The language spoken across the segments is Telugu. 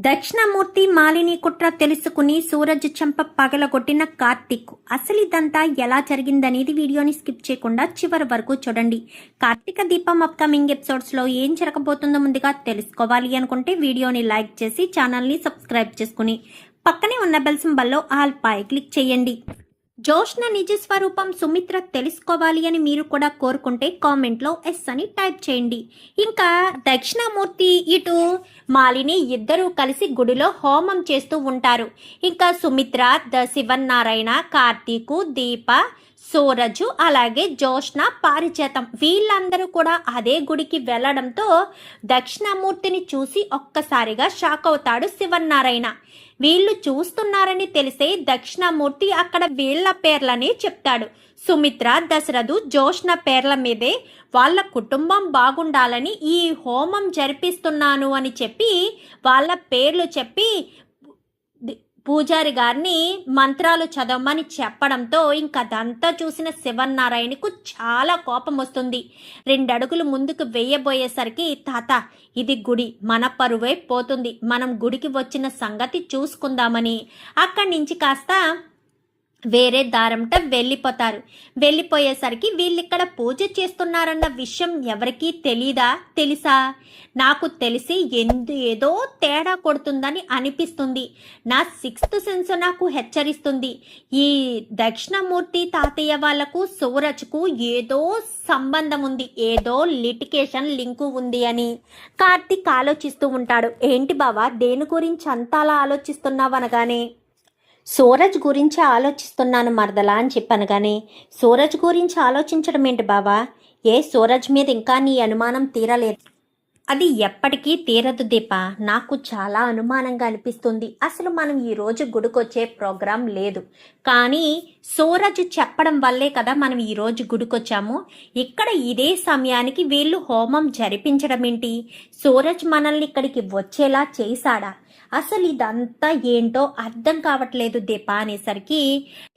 దక్షిణామూర్తి మాలిని కుట్ర తెలుసుకుని సూరజ్ చెంప పగలగొట్టిన కార్తిక్. అసలు ఇదంతా ఎలా జరిగిందనేది వీడియోని స్కిప్ చేయకుండా చివరి వరకు చూడండి. కార్తీక దీపం అప్కమింగ్ ఎపిసోడ్స్ లో ఏం జరగబోతుందో ముందుగా తెలుసుకోవాలి అనుకుంటే వీడియోని లైక్ చేసి ఛానల్ని సబ్స్క్రైబ్ చేసుకుని పక్కనే ఉన్న బెల్ సింబల్లో ఆల్ పై క్లిక్ చేయండి. జోష్న నిజ స్వరూపం సుమిత్ర తెలుసుకోవాలి అని మీరు కూడా కోరుకుంటే కామెంట్లో ఎస్ అని టైప్ చేయండి. ఇంకా దక్షిణామూర్తి ఇటు మాలిని ఇద్దరూ కలిసి గుడిలో హోమం చేస్తూ ఉంటారు. ఇంకా సుమిత్ర, శివన్నారాయణ, కార్తీకు, దీప, సూరజు, అలాగే జోష్న, పారిజాతం వీళ్ళందరూ కూడా అదే గుడికి వెళ్లడంతో దక్షిణామూర్తిని చూసి ఒక్కసారిగా షాక్ అవుతాడు శివన్నారాయణ. వీళ్ళు చూస్తున్నారని తెలిసే దక్షిణామూర్తి అక్కడ వీళ్ళ పేర్లని చెప్తాడు. సుమిత్ర, దశరథు, జోష్న పేర్ల మీదే వాళ్ళ కుటుంబం బాగుండాలని ఈ హోమం జరిపిస్తున్నాను అని చెప్పి వాళ్ళ పేర్లు చెప్పి పూజారి గారిని మంత్రాలు చదవమని చెప్పడంతో ఇంకదంతా చూసిన శివన్నారాయణకు చాలా కోపం వస్తుంది. 2 అడుగులు ముందుకు వేయబోయేసరికి, తాత ఇది గుడి, మన పరువే పోతుంది, మనం గుడికి వచ్చిన సంగతి చూసుకుందామని అక్కడి నుంచి కాస్త వేరే దారంట వెళ్ళిపోయేసరికి వీళ్ళిక్కడ పూజ చేస్తున్నారన్న విషయం ఎవరికీ తెలుసా? నాకు తెలిసి ఏదో తేడా కొడుతుందని అనిపిస్తుంది. నా 6th సెన్స్ నాకు హెచ్చరిస్తుంది. ఈ దక్షిణామూర్తి తాతయ్య వాళ్లకు సూరజ్కు ఏదో సంబంధం ఉంది, ఏదో లిటికేషన్ లింకు ఉంది అని కార్తీక్ ఆలోచిస్తూ ఉంటాడు. ఏంటి బావా, దేని గురించి అంతా అలా ఆలోచిస్తున్నావు అనగానే, సూరజ్ గురించి ఆలోచిస్తున్నాను మరదలా అని చెప్పాను. కానీ సూరజ్ గురించి ఆలోచించడం ఏంటి బావా? సూరజ్ మీద ఇంకా నీ అనుమానం తీరలేదు? అది ఎప్పటికీ తీరదు దీప, నాకు చాలా అనుమానంగా అనిపిస్తుంది. అసలు మనం ఈరోజు గుడికొచ్చే ప్రోగ్రాం లేదు, కానీ సూరజ్ చెప్పడం వల్లే కదా మనం ఈరోజు గుడికొచ్చాము. ఇక్కడ ఇదే సమయానికి వీళ్ళు హోమం జరిపించడం ఏంటి? సూరజ్ మనల్ని ఇక్కడికి వచ్చేలా చేశాడా? అసలు ఇదంతా ఏంటో అర్థం కావట్లేదు దీప అనేసరికి,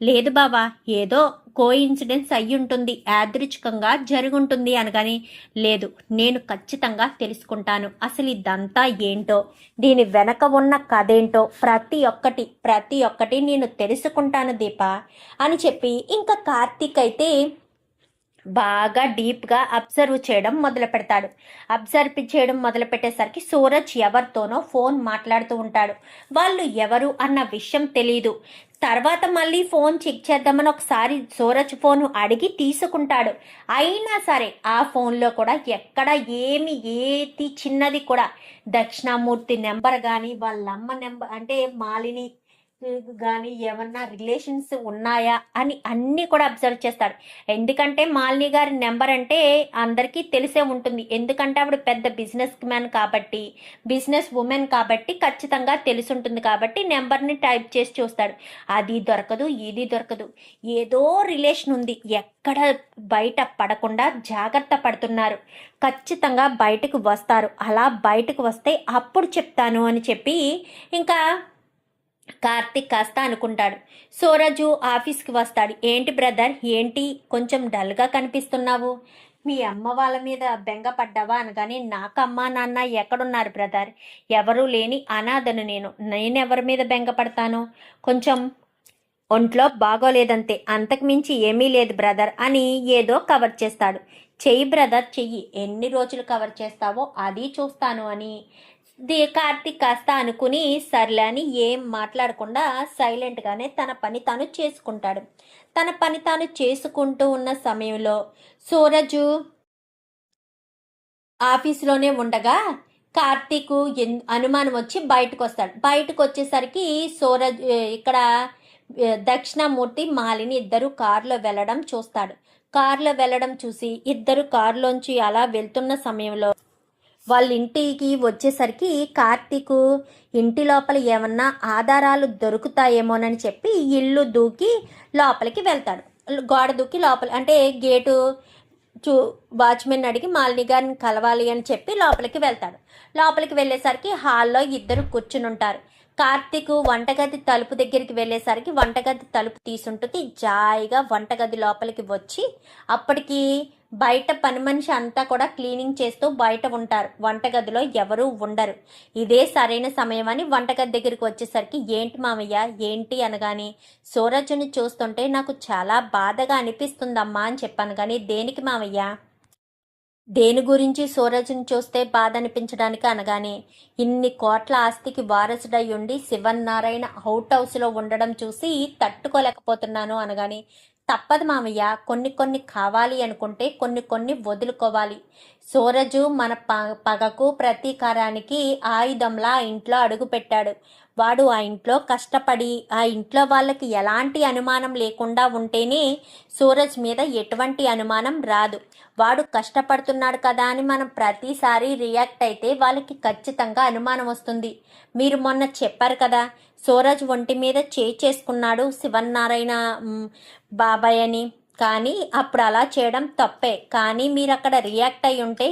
లేదు బావా, ఏదో కోఇన్సిడెన్స్ అయ్యుంటుంది, యాదృచ్ఛికంగా జరుగుంటుంది అనగానే, లేదు నేను ఖచ్చితంగా తెలుసుకుంటాను అసలు ఇదంతా ఏంటో, దీని వెనక ఉన్న కథ ఏంటో ప్రతి ఒక్కటి నేను తెలుసుకుంటాను దీప అని చెప్పి ఇంకా కార్తీక్ అయితే బాగా డీప్గా అబ్జర్వ్ చేయడం మొదలు పెట్టేసరికి సూరజ్ ఎవరితోనో ఫోన్ మాట్లాడుతూ ఉంటాడు. వాళ్ళు ఎవరు అన్న విషయం తెలీదు. తర్వాత మళ్ళీ ఫోన్ చెక్ చేద్దామని ఒకసారి సూరజ్ ఫోన్ అడిగి తీసుకుంటాడు. అయినా సరే ఆ ఫోన్లో కూడా ఎక్కడ ఏది చిన్నది కూడా దక్షిణామూర్తి నెంబర్ కానీ వాళ్ళమ్మ నెంబర్ అంటే మాలిని కానీ ఏమన్నా రిలేషన్స్ ఉన్నాయా అని అన్నీ కూడా అబ్జర్వ్ చేస్తాడు. ఎందుకంటే మాలిని గారి నెంబర్ అంటే అందరికీ తెలిసే ఉంటుంది, ఎందుకంటే ఆవిడ పెద్ద బిజినెస్ ఉమెన్ కాబట్టి ఖచ్చితంగా తెలిసి ఉంటుంది. కాబట్టి నెంబర్ని టైప్ చేసి చూస్తాడు. అది దొరకదు, ఇది దొరకదు, ఏదో రిలేషన్ ఉంది, ఎక్కడ బయట పడకుండా జాగ్రత్త పడుతున్నారు, ఖచ్చితంగా బయటకు వస్తారు, అలా బయటకు వస్తే అప్పుడు చెప్తాను అని చెప్పి ఇంకా కార్తీక్ కాస్త అనుకుంటాడు. సూరజు ఆఫీస్కి వస్తాడు. ఏంటి బ్రదర్, ఏంటి కొంచెం డల్గా కనిపిస్తున్నావు? మీ అమ్మ వాళ్ళ మీద బెంగ పడ్డావా అనగానే, నాకు అమ్మ నాన్న ఎక్కడున్నారు బ్రదర్, ఎవరూ లేని అనాథను నేనెవరి మీద బెంగ పడతాను, కొంచెం ఒంట్లో బాగోలేదంతే, అంతకు మించి ఏమీ లేదు బ్రదర్ అని ఏదో కవర్ చేస్తాడు. చెయ్యి బ్రదర్ చెయ్యి, ఎన్ని రోజులు కవర్ చేస్తావో అది చూస్తాను అని కార్తీక్ కాస్త అనుకుని సర్లే అని ఏం మాట్లాడకుండా సైలెంట్గానే తన పని తాను చేసుకుంటూ ఉన్న సమయంలో సూరజు ఆఫీసులోనే ఉండగా కార్తీక్ అనుమానం వచ్చి బయటకు వచ్చేసరికి సూరజ్ ఇక్కడ దక్షిణామూర్తి మాలిని ఇద్దరు కారులో వెళ్ళడం చూస్తాడు. కారులో వెళ్ళడం చూసి ఇద్దరు కారులోంచి అలా వెళ్తున్న సమయంలో వాళ్ళ ఇంటికి వచ్చేసరికి కార్తీక్ ఇంటి లోపల ఏమన్నా ఆధారాలు దొరుకుతాయేమోనని చెప్పి ఇల్లు దూకి లోపలికి వెళ్తాడు. గోడ దూకి లోపల అంటే గేటు వాచ్మెన్ అడిగి మాలిని గారిని కలవాలి అని చెప్పి లోపలికి వెళ్తాడు. లోపలికి వెళ్ళేసరికి హాల్లో ఇద్దరు కూర్చుని ఉంటారు. కార్తీక్ వంటగది తలుపు దగ్గరికి వెళ్ళేసరికి వంటగది తలుపు తీసుంటుంది. జాయిగా వంటగది లోపలికి వచ్చి అప్పటికి బయట పని మనిషి అంతా కూడా క్లీనింగ్ చేస్తూ బయట ఉంటారు. వంటగదిలో ఎవరూ ఉండరు. ఇదే సరైన సమయం అని వంటగది దగ్గరికి వచ్చేసరికి ఏంటి మామయ్య ఏంటి అనగాని సూరజ్ని చూస్తుంటే నాకు చాలా బాధగా అనిపిస్తుందమ్మా అని చెప్పాను. కానీ దేనికి మామయ్య, దేని గురించి సూరజ్ని చూస్తే బాధ అనిపించడానికి అనగానే ఇన్ని కోట్ల ఆస్తికి వారసుడై ఉండి శివన్నారాయణ అవుట్ హౌస్లో ఉండడం చూసి తట్టుకోలేకపోతున్నాను అనగానే తప్పదు మామయ్య, కొన్ని కొన్ని కావాలి అనుకుంటే కొన్ని కొన్ని వదులుకోవాలి. సూరజు మన పగకు ప్రతీకారానికి ఆయుధంలా ఆ ఇంట్లో అడుగుపెట్టాడు. వాడు ఆ ఇంట్లో కష్టపడి ఆ ఇంట్లో వాళ్ళకి ఎలాంటి అనుమానం లేకుండా ఉంటేనే సూరజ్ మీద ఎటువంటి అనుమానం రాదు. వాడు కష్టపడుతున్నాడు కదా అని మనం ప్రతిసారి రియాక్ట్ అయితే వాళ్ళకి ఖచ్చితంగా అనుమానం వస్తుంది. మీరు మొన్న చెప్పారు కదా సూరజ్ ఒంటి మీద చేసుకున్నాడు శివన్నారాయణ బాబాయ్ అని. కానీ అప్పుడు అలా చేయడం తప్పే. కానీ మీరు అక్కడ రియాక్ట్ అయి ఉంటే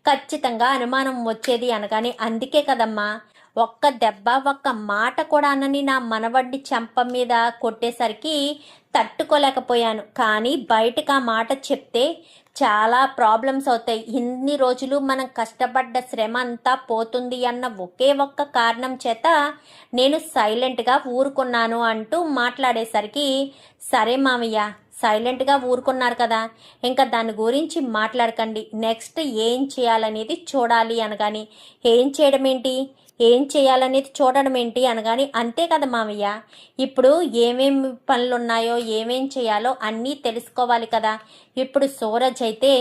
ఖచ్చితంగా అనుమానం వచ్చేది అనగానే అందుకే కదమ్మా ఒక్క దెబ్బ ఒక్క మాట కూడా అనని నా మనవడ్డి చెంప మీద కొట్టేసరికి తట్టుకోలేకపోయాను. కానీ బయటకు ఆ మాట చెప్తే చాలా ప్రాబ్లమ్స్ అవుతాయి. ఇన్ని రోజులు మనం కష్టపడ్డ శ్రమ అంతా పోతుంది అన్న ఒకే ఒక్క కారణం చేత నేను సైలెంట్గా ఊరుకున్నాను అంటూ మాట్లాడేసరికి సరే మామయ్య సైలెంట్గా ఊరుకున్నారు కదా, ఇంకా దాని గురించి మాట్లాడకండి, నెక్స్ట్ ఏం చేయాలనేది చూడాలి అనగాని ఏం చేయడం ఏంటి, ఏం చేయాలనేది చూడడం ఏంటి అనగాని అంతే కదా మామయ్య, ఇప్పుడు ఏమేమి పనులు ఉన్నాయో ఏమేం చేయాలో అన్నీ తెలుసుకోవాలి కదా. ఇప్పుడు సూరజ్ అయితే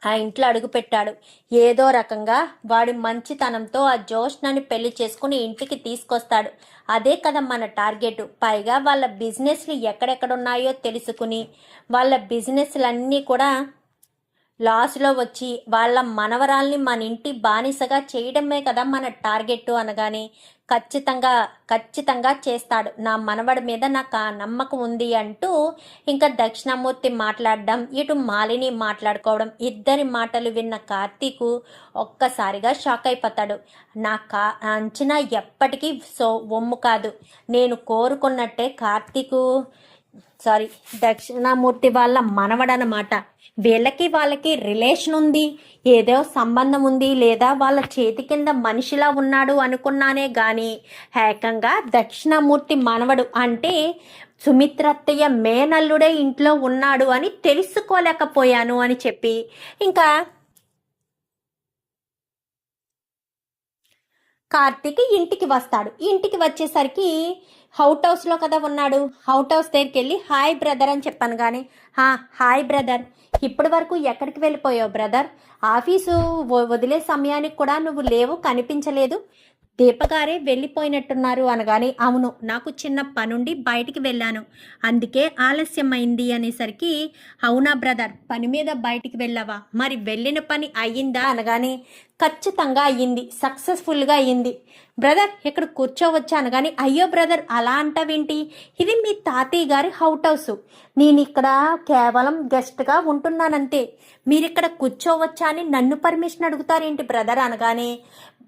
ఆ ఇంట్లో అడుగు పెట్టాడు. ఏదో రకంగా వాడి మంచితనంతో ఆ జోష్నని పెళ్లి చేసుకుని ఇంటికి తీసుకొస్తాడు. అదే కదా మన టార్గెట్. పైగా వాళ్ళ బిజినెస్లు ఎక్కడెక్కడున్నాయో తెలుసుకుని వాళ్ళ బిజినెస్లన్నీ కూడా లాస్లో వచ్చి వాళ్ళ మనవరాల్ని మన ఇంటి బానిసగా చేయడమే కదా మన టార్గెట్ అనగానే ఖచ్చితంగా చేస్తాడు, నా మనవడి మీద నాకు ఆ నమ్మకం ఉంది అంటూ ఇంకా దక్షిణామూర్తి మాట్లాడడం, ఇటు మాలిని మాట్లాడుకోవడం, ఇద్దరి మాటలు విన్న కార్తీకు ఒక్కసారిగా షాక్ అయిపోతాడు. నా అంచనా ఎప్పటికీ ఒమ్ము కాదు. నేను కోరుకున్నట్టే దక్షిణామూర్తి వాళ్ళ మనవడనమాట. వీళ్ళకి వాళ్ళకి రిలేషన్ ఉంది, ఏదో సంబంధం ఉంది, లేదా వాళ్ళ చేతి కింద మనిషిలా ఉన్నాడు అనుకున్నానే గాని ఏకంగా దక్షిణామూర్తి మనవడు అంటే సుమిత్రత్తయ్య మేనల్లుడే ఇంట్లో ఉన్నాడు అని తెలుసుకోలేకపోయాను అని చెప్పి ఇంకా కార్తీక్ ఇంటికి వస్తాడు. ఇంటికి వచ్చేసరికి అవుట్ హౌస్లో కదా ఉన్నాడు. అవుట్ హౌస్ దగ్గరికి వెళ్ళి హాయ్ బ్రదర్ అని చెప్పాను. కానీ హాయ్ బ్రదర్, ఇప్పటి వరకు ఎక్కడికి వెళ్ళిపోయావు బ్రదర్? ఆఫీసు వదిలే సమయానికి కూడా నువ్వు లేవు, కనిపించలేదు. దీపగారే వెళ్ళిపోయినట్టున్నారు అనగానే అవును, నాకు చిన్న పనుండి బయటికి వెళ్ళాను, అందుకే ఆలస్యమైంది అనేసరికి అవునా బ్రదర్, పని మీద బయటికి వెళ్ళావా? మరి వెళ్ళిన పని అయ్యిందా అనగానే ఖచ్చితంగా అయ్యింది, సక్సెస్ఫుల్గా అయ్యింది బ్రదర్, ఇక్కడ కూర్చోవచ్చా అనగానే అయ్యో బ్రదర్ అలా అంటావేంటి, ఇది మీ తాతయ్య గారి అవుట్ హౌస్, నేను ఇక్కడ కేవలం గెస్ట్గా ఉంటున్నానంతే, మీరిక్కడ కూర్చోవచ్చా అని నన్ను పర్మిషన్ అడుగుతారేంటి బ్రదర్ అనగానే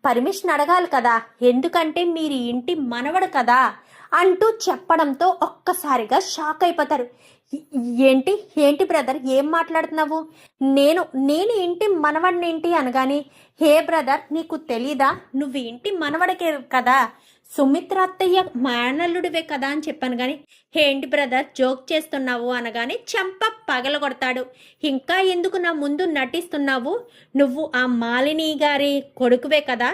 పర్మిషన్ అడగాలి కదా, ఎందుకంటే మీరు ఇంటి మనవడు కదా అంటూ చెప్పడంతో ఒక్కసారిగా షాక్ అయిపోతారు. ఏంటి ఏంటి బ్రదర్ ఏం మాట్లాడుతున్నావు, నేను ఇంటి మనవడినేంటి అనగానే హే బ్రదర్ నీకు తెలీదా, నువ్వు ఇంటి మనవడికే కదా, సుమిత్ర అత్తయ్య మేనల్లుడివే కదా అని చెప్పాను. కానీ ఏంటి బ్రదర్ జోక్ చేస్తున్నావు అనగానే చెంప పగలగొడతాడు. ఇంకా ఎందుకు నా ముందు నటిస్తున్నావు, నువ్వు ఆ మాలిని గారి కొడుకువే కదా,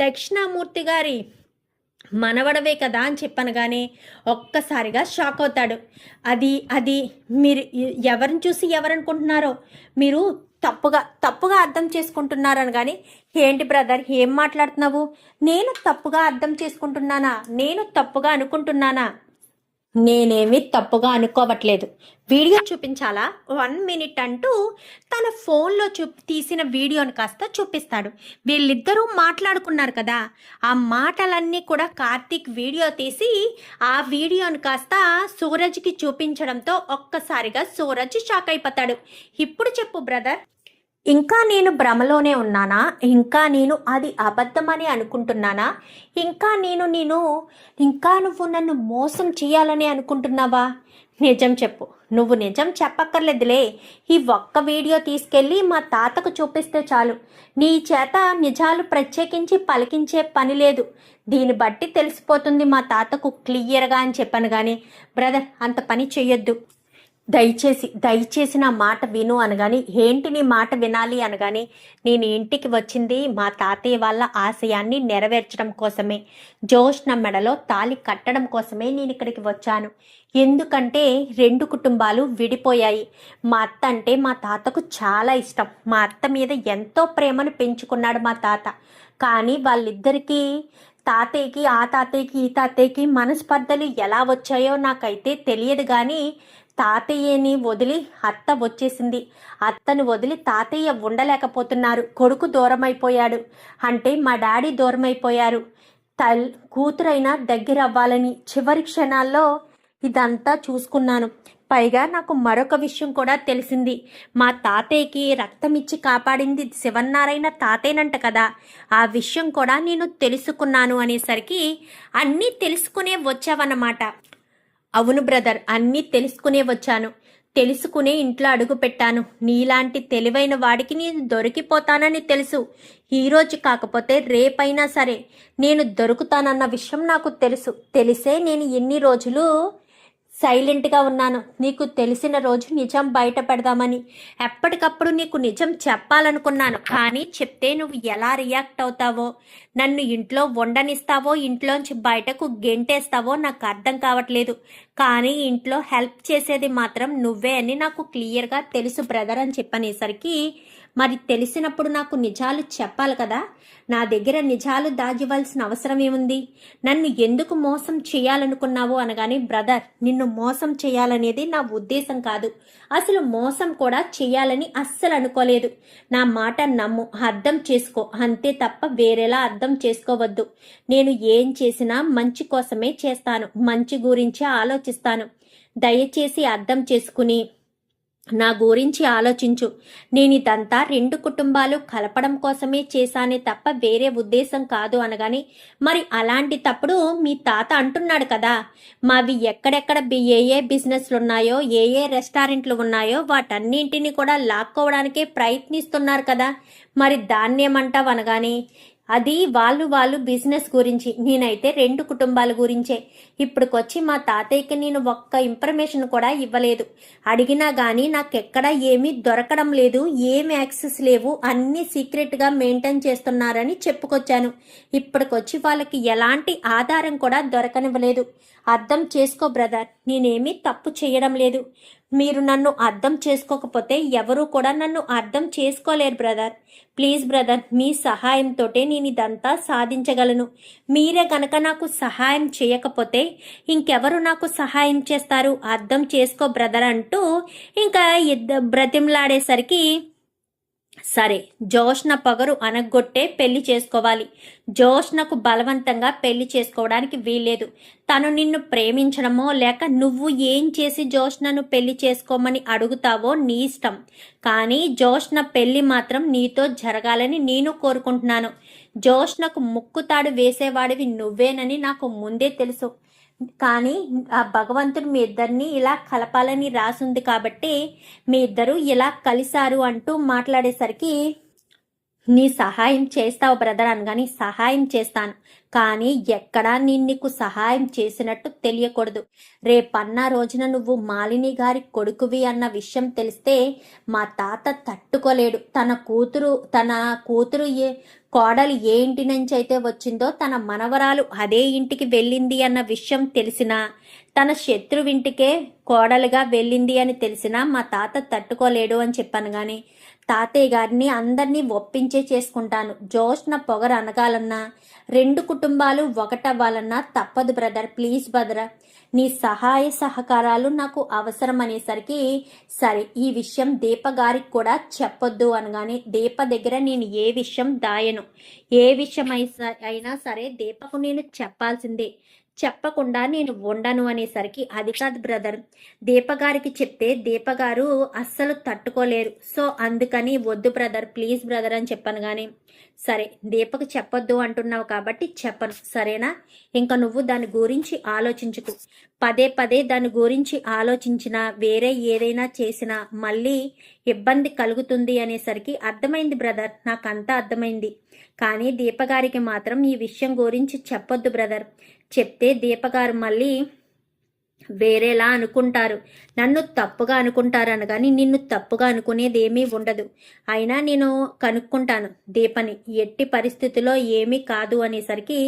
దక్షిణామూర్తి గారి మనవడవే కదా అని చెప్పాను. కానీ ఒక్కసారిగా షాక్ అవుతాడు. అది మీరు ఎవరిని చూసి ఎవరనుకుంటున్నారో మీరు తప్పుగా అర్థం చేసుకుంటున్నారని. కానీ ఏంటి బ్రదర్ ఏం మాట్లాడుతున్నావు, నేను తప్పుగా అర్థం చేసుకుంటున్నానా, నేను తప్పుగా అనుకుంటున్నానా? నేనేమి తప్పుగా అనుకోవట్లేదు, వీడియో చూపించాలా 1 మినిట్ అంటూ తన ఫోన్లో తీసిన వీడియోని కాస్త చూపిస్తాడు. వీళ్ళిద్దరూ మాట్లాడుకున్నారు కదా, ఆ మాటలన్నీ కూడా కార్తీక్ వీడియో తీసి ఆ వీడియోని కాస్త సూరజ్కి చూపించడంతో ఒక్కసారిగా సూరజ్ షాక్ అయిపోతాడు. ఇప్పుడు చెప్పు బ్రదర్, ఇంకా నేను భ్రమలోనే ఉన్నానా? ఇంకా నేను అది అబద్ధమని అనుకుంటున్నానా? ఇంకా నువ్వు నన్ను మోసం చేయాలని అనుకుంటున్నావా? నిజం చెప్పు. నువ్వు నిజం చెప్పక్కర్లేదులే. ఈ ఒక్క వీడియో తీసుకెళ్ళి మా తాతకు చూపిస్తే చాలు. నీ చేత నిజాలు ప్రత్యేకించి పలికించే పని లేదు. దీన్ని బట్టి తెలిసిపోతుంది మా తాతకు క్లియర్గా అని చెప్పాను. కానీ బ్రదర్, అంత పని చెయ్యొద్దు. దయచేసి నా మాట విను అనగాని, ఏంటి నీ మాట వినాలి అనగాని, నేను ఇంటికి వచ్చింది మా తాతయ్య వాళ్ళ ఆశయాన్ని నెరవేర్చడం కోసమే, జోష్న మెడలో తాళి కట్టడం కోసమే నేను ఇక్కడికి వచ్చాను. ఎందుకంటే 2 కుటుంబాలు విడిపోయాయి. మా అత్త అంటే మా తాతకు చాలా ఇష్టం. మా అత్త మీద ఎంతో ప్రేమను పెంచుకున్నాడు మా తాత. కానీ వాళ్ళిద్దరికీ, ఆ తాతయ్యకి ఈ తాతయ్యకి మనస్పర్ధలు ఎలా వచ్చాయో నాకైతే తెలియదు. కానీ తాతయ్యని వదిలి అత్త వచ్చేసింది. అత్తను వదిలి తాతయ్య ఉండలేకపోతున్నారు. కొడుకు దూరమైపోయాడు. అంటే మా డాడీ దూరమైపోయారు. కూతురైనా దగ్గర అవ్వాలని చివరి క్షణాల్లో ఇదంతా చూసుకున్నాను. పైగా నాకు మరొక విషయం కూడా తెలిసింది. మా తాతయ్యకి రక్తం ఇచ్చి కాపాడింది శివన్నారాయణ తాతయ్యనంట కదా. ఆ విషయం కూడా నేను తెలుసుకున్నాను అనేసరికి, అన్నీ తెలుసుకునే వచ్చావన్నమాట. అవును బ్రదర్, అన్నీ తెలుసుకునే వచ్చాను. తెలుసుకునే ఇంట్లో అడుగు పెట్టాను. నీలాంటి తెలివైన వాడికి నేను దొరికిపోతానని తెలుసు. ఈరోజు కాకపోతే రేపైనా సరే నేను దొరుకుతానన్న విషయం నాకు తెలుసు. తెలిసే నేను ఎన్ని రోజులు సైలెంట్గా ఉన్నాను. నీకు తెలిసిన రోజు నిజం బయట పెడదామని. ఎప్పటికప్పుడు నీకు నిజం చెప్పాలనుకున్నాను. కానీ చెప్తే నువ్వు ఎలా రియాక్ట్ అవుతావో, నన్ను ఇంట్లో ఉండనిస్తావో, ఇంట్లోంచి బయటకు గెంటేస్తావో నాకు అర్థం కావట్లేదు. కానీ ఇంట్లో హెల్ప్ చేసేది మాత్రం నువ్వే అని నాకు క్లియర్గా తెలుసు బ్రదర్ అని చెప్పనేసరికి, మరి తెలిసినప్పుడు నాకు నిజాలు చెప్పాలి కదా. నా దగ్గర నిజాలు దాగివ్వాల్సిన అవసరం ఏముంది? నన్ను ఎందుకు మోసం చేయాలనుకున్నావు అనగానే, బ్రదర్, నిన్ను మోసం చేయాలనేది నా ఉద్దేశం కాదు. అసలు మోసం కూడా చేయాలని అస్సలు అనుకోలేదు. నా మాట నమ్ము, అర్థం చేసుకో, అంతే తప్ప వేరేలా అర్థం చేసుకోవద్దు. నేను ఏం చేసినా మంచి కోసమే చేస్తాను. మంచి గురించే ఆలోచిస్తాను. దయచేసి అర్థం చేసుకుని నా గురించి ఆలోచించు. నేను ఇదంతా 2 కుటుంబాలు కలపడం కోసమే చేశానే తప్ప వేరే ఉద్దేశం కాదు అనగాని, మరి అలాంటి తప్పుడు మీ తాత అంటున్నాడు కదా, మావి ఎక్కడెక్కడ ఏ బిజినెస్లు ఉన్నాయో, ఏ రెస్టారెంట్లు ఉన్నాయో వాటన్నింటినీ కూడా లాక్కోవడానికే ప్రయత్నిస్తున్నారు కదా, మరి దాన్నేమంటావు అనగాని, అది వాళ్ళు బిజినెస్ గురించి, నేనైతే 2 కుటుంబాల గురించే. ఇప్పటికొచ్చి మా తాతయ్యకి నేను ఒక్క ఇన్ఫర్మేషన్ కూడా ఇవ్వలేదు. అడిగినా కానీ నాకెక్కడ ఏమీ దొరకడం లేదు, ఏమి యాక్సెస్ లేవు, అన్నీ సీక్రెట్గా మెయింటైన్ చేస్తున్నారని చెప్పుకొచ్చాను. ఇప్పటికొచ్చి వాళ్ళకి ఎలాంటి ఆధారం కూడా దొరకనివ్వలేదు. అర్థం చేసుకో బ్రదర్, నేనేమీ తప్పు చేయడం లేదు. మీరు నన్ను అర్థం చేసుకోకపోతే ఎవరు కూడా నన్ను అర్థం చేసుకోలేరు బ్రదర్. ప్లీజ్ బ్రదర్, మీ సహాయంతో నేను ఇదంతా సాధించగలను. మీరే గనక నాకు సహాయం చేయకపోతే ఇంకెవరు నాకు సహాయం చేస్తారు? అర్థం చేసుకో బ్రదర్ అంటూ ఇంకా బ్రతిమలాడేసరికి, సరే, జోష్న పొగరు అనగొట్టే పెళ్లి చేసుకోవాలి. జోష్నకు బలవంతంగా పెళ్లి చేసుకోవడానికి వీల్లేదు. తను నిన్ను ప్రేమించడమో లేక నువ్వు ఏం చేసి జోష్నను పెళ్లి చేసుకోమని అడుగుతావో నీ ఇష్టం. కానీ జోష్న పెళ్లి మాత్రం నీతో జరగాలని నేను కోరుకుంటున్నాను. జోష్నకు ముక్కుతాడు వేసేవాడివి నువ్వేనని నాకు ముందే తెలుసు. కానీ ఆ భగవంతుడు మీ ఇద్దరిని ఇలా కలపాలని రాసుంది కాబట్టి మీ ఇద్దరు ఇలా కలిశారు అంటూ మాట్లాడేసరికి, నీ సహాయం చేస్తావు బ్రదర్ అనగాని, సహాయం చేస్తాను, కానీ ఎక్కడా నేను నీకు సహాయం చేసినట్టు తెలియకూడదు. రేపన్న రోజున నువ్వు మాలిని గారి కొడుకువి అన్న విషయం తెలిస్తే మా తాత తట్టుకోలేడు. తన కూతురు కోడలు ఏ ఇంటి నుంచి అయితే వచ్చిందో తన మనవరాలు అదే ఇంటికి వెళ్ళింది అన్న విషయం తెలిసినా, తన శత్రువింటికే కోడలుగా వెళ్ళింది అని తెలిసినా మా తాత తట్టుకోలేడు అని చెప్పాను. కానీ తాతయ్య గారిని అందరినీ ఒప్పించే చేసుకుంటాను. జోష్న పొగరు అనగాలన్నా, 2 కుటుంబాలు ఒకటవ్వాలన్నా తప్పదు బ్రదర్. ప్లీజ్ బ్రదర్, నీ సహాయ సహకారాలు నాకు అవసరం అనేసరికి, సరే ఈ విషయం దీప గారికి కూడా చెప్పొద్దు అనగానే, దీప దగ్గర నేను ఏ విషయం దాయను. ఏ విషయం అయినా సరే దీపకు నేను చెప్పాల్సిందే. చెప్పకుండా నేను ఉండను అనేసరికి, అది కాదు బ్రదర్, దీపగారికి చెప్తే దీపగారు అస్సలు తట్టుకోలేరు, సో అందుకని వద్దు బ్రదర్, ప్లీజ్ బ్రదర్ అని చెప్పాను. కానీ సరే దీపకు చెప్పొద్దు అంటున్నావు కాబట్టి చెప్పను, సరేనా? ఇంకా నువ్వు దాని గురించి ఆలోచించుకు. పదే పదే దాని గురించి ఆలోచించినా వేరే ఏదైనా చేసినా మళ్ళీ ఇబ్బంది కలుగుతుంది అనేసరికి, అర్థమైంది బ్రదర్, నాకంతా అర్థమైంది. కానీ దీపగారికి మాత్రం ఈ విషయం గురించి చెప్పొద్దు బ్రదర్, చెప్తే దీపగారు మళ్ళీ వేరేలా అనుకుంటారు, నన్ను తప్పుగా అనుకుంటారు అనగాని నిన్ను తప్పుగా అనుకునేది ఏమీ ఉండదు. అయినా నేను కనుక్కుంటాను దీపని, ఎట్టి పరిస్థితుల్లో ఏమీ కాదు అనేసరికి,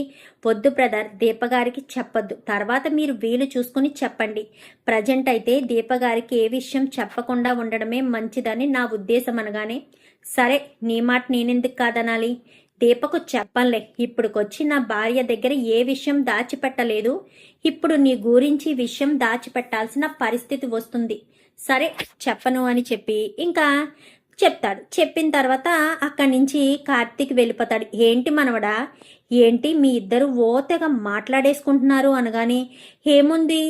వద్దు బ్రదర్, దీపగారికి చెప్పొద్దు, తర్వాత మీరు వీలు చూసుకుని చెప్పండి. ప్రజెంట్ అయితే దీపగారికి ఏ విషయం చెప్పకుండా ఉండడమే మంచిదని నా ఉద్దేశం అనగానే, సరే నీ మాట నేనెందుకు కాదనాలి, దీపకు చెప్పంలే, ఇప్పుడుకొచ్చి నా భార్య దగ్గర ఏ విషయం దాచిపెట్టలేదు, ఇప్పుడు నీ గురించి విషయం దాచిపెట్టాల్సిన పరిస్థితి వస్తుంది, సరే చెప్పను అని చెప్పి ఇంకా చెప్తాడు. చెప్పిన తర్వాత అక్కడి నుంచి కార్తీక్ వెళ్ళిపోతాడు. ఏంటి మనవడా, ఏంటి మీ ఇద్దరు ఓతగా మాట్లాడేసుకుంటున్నారు అనగానే, ఏముంది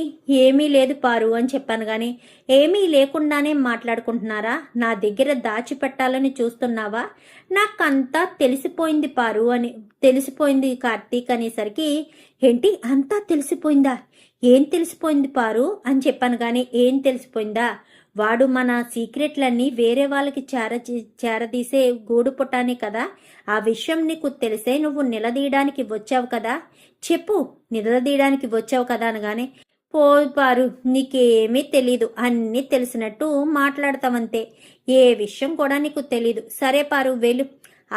ఏమీ లేదు పారు అని చెప్పాను. కానీ ఏమీ లేకుండానే మాట్లాడుకుంటున్నారా, నా దగ్గర దాచిపెట్టాలని చూస్తున్నావా, నాకంతా తెలిసిపోయింది పారు అని, తెలిసిపోయింది కార్తీక్ అనేసరికి, ఏంటి అంతా తెలిసిపోయిందా, ఏం తెలిసిపోయింది పారు అని చెప్పాను. కానీ ఏం తెలిసిపోయిందా, వాడు మన సీక్రెట్లన్నీ వేరే వాళ్ళకి చేరదీసే గూడు పుట్టానే కదా, ఆ విషయం నీకు తెలిసే నువ్వు నిలదీయడానికి వచ్చావు కదా, చెప్పు, నిలదీయడానికి వచ్చావు కదా అనగానే, పారు నీకేమీ తెలీదు, అన్నీ తెలిసినట్టు మాట్లాడతావంతే, ఏ విషయం కూడా నీకు తెలీదు, సరే పారు వెళ్ళు,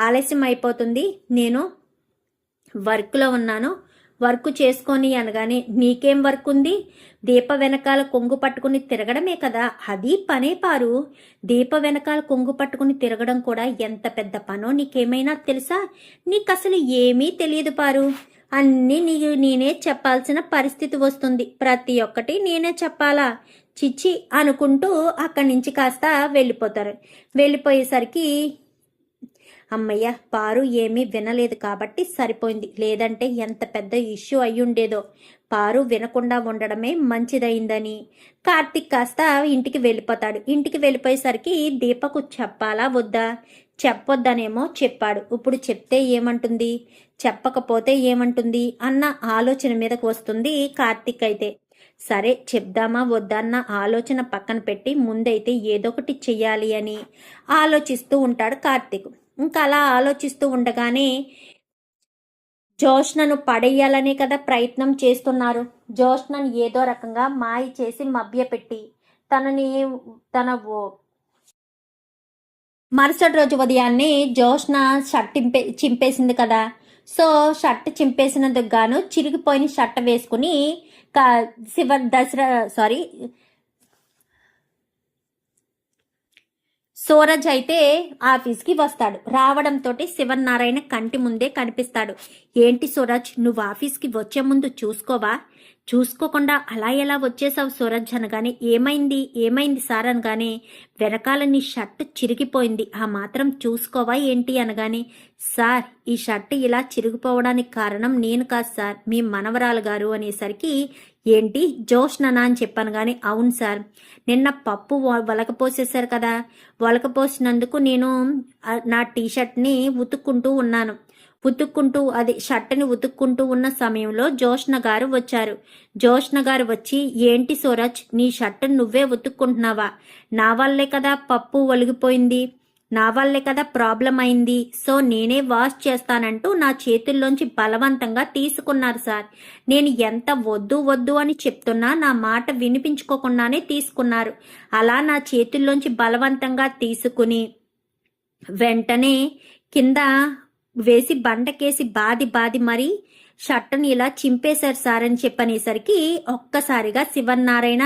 ఆలస్యం అయిపోతుంది, నేను వర్క్లో ఉన్నాను, వర్క్ చేసుకొని అనగానే, నీకేం వర్క్ ఉంది, దీప వెనకాల కొంగు పట్టుకుని తిరగడమే కదా, అది పనే పారు, దీప వెనకాల కొంగు పట్టుకుని తిరగడం కూడా ఎంత పెద్ద పనో నీకేమైనా తెలుసా, నీకు అసలు ఏమీ తెలియదు పారు, అన్నీ నేనే చెప్పాల్సిన పరిస్థితి వస్తుంది, ప్రతి ఒక్కటి నేనే చెప్పాలా, చిచ్చి అనుకుంటూ అక్కడి నుంచి కాస్త వెళ్ళిపోతారు. వెళ్ళిపోయేసరికి అమ్మయ్య, పారు ఏమీ వినలేదు కాబట్టి సరిపోయింది, లేదంటే ఎంత పెద్ద ఇష్యూ అయ్యుండేదో, పారు వినకుండా ఉండడమే మంచిదైందని కార్తీక్ కాస్త ఇంటికి వెళ్ళిపోతాడు. ఇంటికి వెళ్ళిపోయేసరికి దీపకు చెప్పాలా వద్దా, చెప్పొద్దనేమో చెప్పాడు, ఇప్పుడు చెప్తే ఏమంటుంది, చెప్పకపోతే ఏమంటుంది అన్న ఆలోచన మీదకు వస్తుంది కార్తీక్. అయితే సరే చెప్దామా వద్దన్న ఆలోచన పక్కన పెట్టి ముందైతే ఏదో ఒకటి చెయ్యాలి అని ఆలోచిస్తూ ఉంటాడు కార్తీక్. ఇంకా అలా ఆలోచిస్తూ ఉండగానే జోష్నను పడేయాలనే కదా ప్రయత్నం చేస్తున్నారు. జోష్నను ఏదో రకంగా మాయ చేసి మభ్యపెట్టి తన మరుసటి రోజు ఉదయాన్నే జోష్న షర్ట్ చింపేసింది కదా, సో షర్ట్ చింపేసినందుకు గాను చిరిగిపోయిన షర్ట్ వేసుకుని సూరజ్ అయితే ఆఫీస్కి వస్తాడు. రావడంతో శివనారాయణ కంటి ముందే కనిపిస్తాడు. ఏంటి సూరజ్, నువ్వు ఆఫీస్కి వచ్చే ముందు చూసుకోవా, చూసుకోకుండా అలా ఎలా వచ్చేసావు సూరజ్ అనగానే, ఏమైంది సార్ అనగానే, వెనకాల నీ షర్ట్ చిరిగిపోయింది, ఆ మాత్రం చూసుకోవా ఏంటి అనగానే, సార్ ఈ షర్ట్ ఇలా చిరిగిపోవడానికి కారణం నేను కాదు సార్, మీ మనవరాలు గారు అనేసరికి, ఏంటి జోష్ననా అని చెప్పాను. కానీ అవును సార్, నిన్న పప్పు వలకపోసేశారు కదా, వలకపోసినందుకు నేను నా టీషర్ట్ని షర్ట్ని ఉతుక్కుంటూ ఉన్న సమయంలో జోష్న గారు వచ్చారు. జోష్న గారు వచ్చి, ఏంటి సూరజ్ నీ షర్ట్ నువ్వే ఉతుక్కుంటున్నావా, నా వల్లే కదా పప్పు ఒలిగిపోయింది, నా వల్లే కదా ప్రాబ్లం అయింది, సో నేనే వాష్ చేస్తానంటూ నా చేతుల్లోంచి బలవంతంగా తీసుకున్నారు సార్, నేను ఎంత వద్దు అని చెప్తున్నా నా మాట వినిపించుకోకుండానే తీసుకున్నారు, అలా నా చేతుల్లోంచి బలవంతంగా తీసుకుని వెంటనే కింద వేసి బండకేసి బాది మరి షర్ట్ని ఇలా చింపేశారు సార్ అని చెప్పనేసరికి ఒక్కసారిగా శివనారాయణ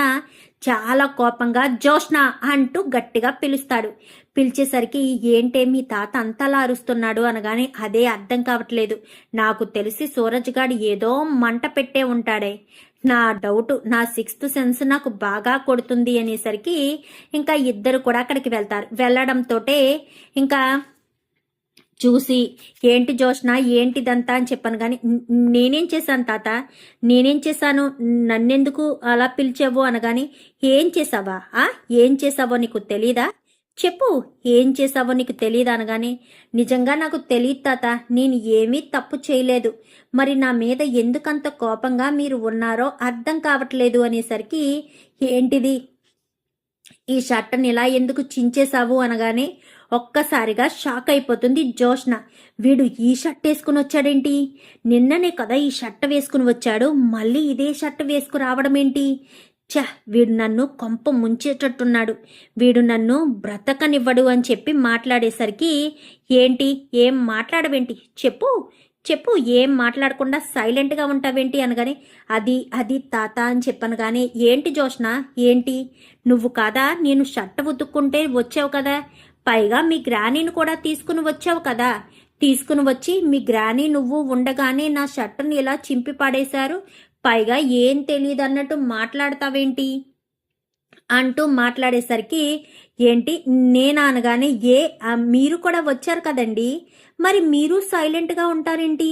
చాలా కోపంగా జోష్న అంటూ గట్టిగా పిలుస్తాడు. పిలిచేసరికి ఏంటే మీ తాత అంతలా అరుస్తున్నాడు అనగానే, అదే అర్థం కావట్లేదు, నాకు తెలిసి సూరజ్ గాడు ఏదో మంట పెట్టే ఉంటాడే, నా డౌట్, నా సిక్స్త్ సెన్స్ నాకు బాగా కొడుతుంది అనేసరికి ఇంకా ఇద్దరు కూడా అక్కడికి వెళ్తారు. వెళ్ళడంతో ఇంకా చూసి ఏంటి జోష్న ఏంటిదంతా అని చెప్పాను. కానీ నేనేం చేశాను తాత, నేనేం చేశాను, నన్నెందుకు అలా పిలిచావు అనగాని, ఏం చేసావా ఏం చేసావో నీకు తెలీదా, చెప్పు ఏం చేసావో నీకు తెలీదా అనగానే, నిజంగా నాకు తెలియదు తాత, నేను ఏమీ తప్పు చేయలేదు, మరి నా మీద ఎందుకంత కోపంగా మీరు ఉన్నారో అర్థం కావట్లేదు అనేసరికి, ఏంటిది ఈ షర్ట్ని ఇలా ఎందుకు చించేశావు అనగానే ఒక్కసారిగా షాక్ అయిపోతుంది జోష్న. వీడు ఈ షర్ట్ వేసుకుని వచ్చాడేంటి, నిన్ననే కదా ఈ షర్ట్ వేసుకుని వచ్చాడు, మళ్ళీ ఇదే షర్ట్ వేసుకు రావడం ఏంటి, వీడు నన్ను కొంప ముంచేటట్టున్నాడు, వీడు నన్ను బ్రతకనివ్వడు అని చెప్పి మాట్లాడేసరికి, ఏంటి ఏం మాట్లాడవేంటి, చెప్పు చెప్పు ఏం మాట్లాడకుండా సైలెంట్గా ఉంటావేంటి అనగానే, అది తాత అని చెప్పాను. కానీ ఏంటి జోష్న, ఏంటి నువ్వు కాదా నేను షర్ట్ ఉతుక్కుంటే వచ్చావు కదా, పైగా మీ గ్రానీని కూడా తీసుకుని వచ్చావు కదా, తీసుకుని వచ్చి మీ గ్రానీ నువ్వు ఉండగానే నా షర్టుని ఇలా చింపి పడేశారు, పైగా ఏం తెలియదు అన్నట్టు మాట్లాడతావేంటి అంటూ మాట్లాడేసరికి, ఏంటి నేనా అనగానే, మీరు కూడా వచ్చారు కదండి, మరి మీరు సైలెంట్గా ఉంటారేంటి,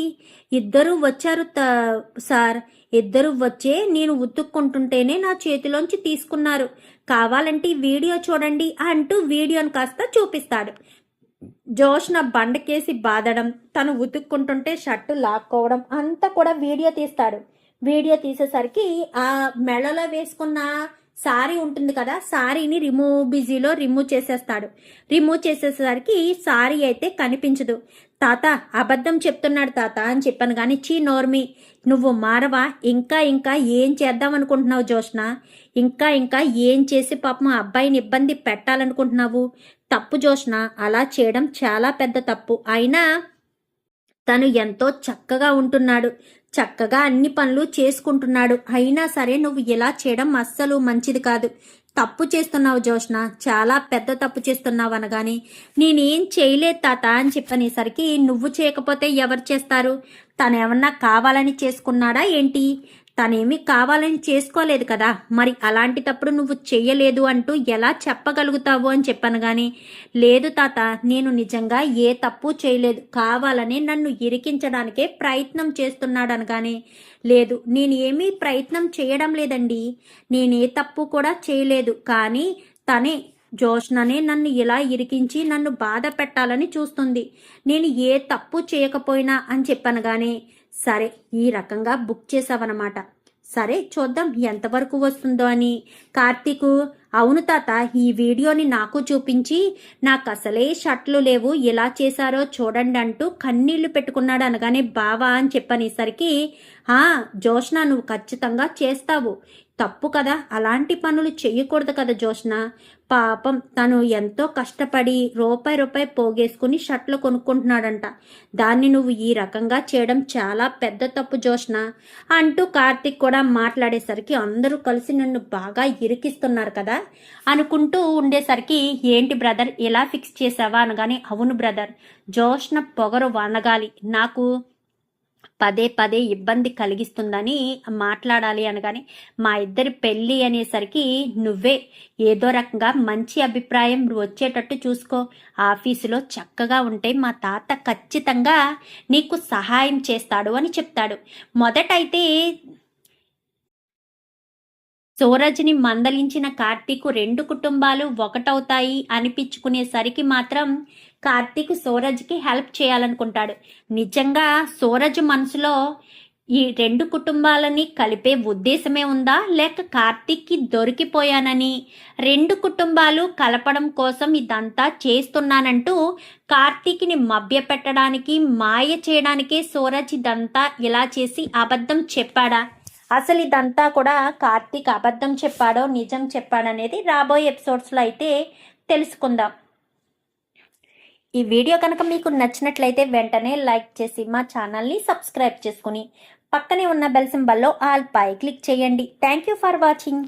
ఇద్దరు వచ్చారు సార్, ఇద్దరు వచ్చే నేను ఉతుక్కుంటుంటేనే నా చేతిలోంచి తీసుకున్నారు, కావాలంటే వీడియో చూడండి అంటూ వీడియోని కాస్త చూపిస్తాడు. జోష్న బండకేసి బాదడం, తను ఉతుక్కుంటుంటే షర్టు లాక్కోవడం అంతా కూడా వీడియో తీస్తాడు. వీడియో తీసేసరికి ఆ మెడలో వేసుకున్న సారీ ఉంటుంది కదా, సారీని బిజీలో రిమూవ్ చేసేస్తాడు. రిమూవ్ చేసేసరికి సారీ అయితే కనిపించదు. తాత అబద్ధం చెప్తున్నాడు తాత అని చెప్పాను. కానీ నోర్మి, నువ్వు మారవా, ఇంకా ఏం చేద్దాం అనుకుంటున్నావు జోష్న, ఇంకా ఏం చేసి పాపం అబ్బాయిని ఇబ్బంది పెట్టాలనుకుంటున్నావు, తప్పు జోష్న, అలా చేయడం చాలా పెద్ద తప్పు, అయినా తను ఎంతో చక్కగా ఉంటున్నాడు, చక్కగా అన్ని పనులు చేసుకుంటున్నాడు, అయినా సరే నువ్వు ఇలా చేయడం అస్సలు మంచిది కాదు, తప్పు చేస్తున్నావు జోష్న, చాలా పెద్ద తప్పు చేస్తున్నావు అనగానే, నేనేం చేయలేదు తాత అని చెప్పనేసరికి, నువ్వు చేయకపోతే ఎవరు చేస్తారు, తనేమన్నా కావాలని చేసుకున్నాడా ఏంటి, తనేమి కావాలని చేసుకోలేదు కదా, మరి అలాంటి తప్పుడు నువ్వు చెయ్యలేదు అంటూ ఎలా చెప్పగలుగుతావు అని చెప్పాను. కానీ లేదు తాత, నేను నిజంగా ఏ తప్పు చేయలేదు, కావాలని నన్ను ఇరికించడానికే ప్రయత్నం చేస్తున్నాడు అనగానే, లేదు నేను ఏమీ ప్రయత్నం చేయడం లేదండి, నేనే తప్పు కూడా చేయలేదు, కానీ తనే జోష్ననే నన్ను ఇలా ఇరికించి నన్ను బాధ పెట్టాలని చూస్తుంది, నేను ఏ తప్పు చేయకపోయినా అని చెప్పాను. కానీ సరే ఈ రకంగా బుక్ చేసావన్నమాట, సరే చూద్దాం ఎంతవరకు వస్తుందో అని. కార్తీకు, అవును తాత, ఈ వీడియోని నాకు చూపించి నాకు అసలే షర్ట్లు లేవు, ఎలా చేశారో చూడండి అంటూ కన్నీళ్లు పెట్టుకున్నాడు అనగానే, బావా అని చెప్పనేసరికి, జోష్న నువ్వు ఖచ్చితంగా చేస్తావు, తప్పు కదా, అలాంటి పనులు చెయ్యకూడదు కదా జోష్న, పాపం తను ఎంతో కష్టపడి రూపాయి పోగేసుకుని షర్ట్లు కొనుక్కుంటున్నాడంట, దాన్ని నువ్వు ఈ రకంగా చేయడం చాలా పెద్ద తప్పు జోష్న అంటూ కార్తీక్ కూడా మాట్లాడేసరికి, అందరూ కలిసి నన్ను బాగా ఇరికిస్తున్నారు కదా అనుకుంటూ ఉండేసరికి, ఏంటి బ్రదర్ ఇలా ఫిక్స్ చేసావా అనగానే, అవును బ్రదర్, జోష్న పొగరు వనగాలి, నాకు పదే ఇబ్బంది కలిగిస్తుందని మాట్లాడాలి అనగానే, మా ఇద్దరి పెళ్ళి అనేసరికి నువ్వే ఏదో రకంగా మంచి అభిప్రాయం వచ్చేటట్టు చూసుకో, ఆఫీసులో చక్కగా ఉంటే మా తాత ఖచ్చితంగా నీకు సహాయం చేస్తాడు అని చెప్తాడు. మొదటైతే సూరజ్ని మందలించిన కార్తీక్ రెండు కుటుంబాలు ఒకటవుతాయి అనిపించుకునేసరికి మాత్రం కార్తీక్ సూరజ్కి హెల్ప్ చేయాలనుకుంటాడు. నిజంగా సూరజ్ మనసులో ఈ రెండు కుటుంబాలని కలిపే ఉద్దేశమే ఉందా, లేక కార్తీక్కి దొరికిపోయానని రెండు కుటుంబాలు కలపడం కోసం ఇదంతా చేస్తున్నానంటూ కార్తీక్ని మభ్యపెట్టడానికి మాయ చేయడానికే సూరజ్ ఇదంతా ఇలా చేసి అబద్ధం చెప్పాడా, అసలు ఇదంతా కూడా కార్తీక్ అబద్ధం చెప్పాడో నిజం చెప్పాడనేది రాబోయే ఎపిసోడ్స్లో అయితే తెలుసుకుందాం. ఈ వీడియో కనుక మీకు నచ్చినట్లయితే వెంటనే లైక్ చేసి మా ఛానల్ని సబ్స్క్రైబ్ చేసుకుని పక్కనే ఉన్న బెల్ సింబల్లో ఆల్ పై క్లిక్ చేయండి. Thank you for watching.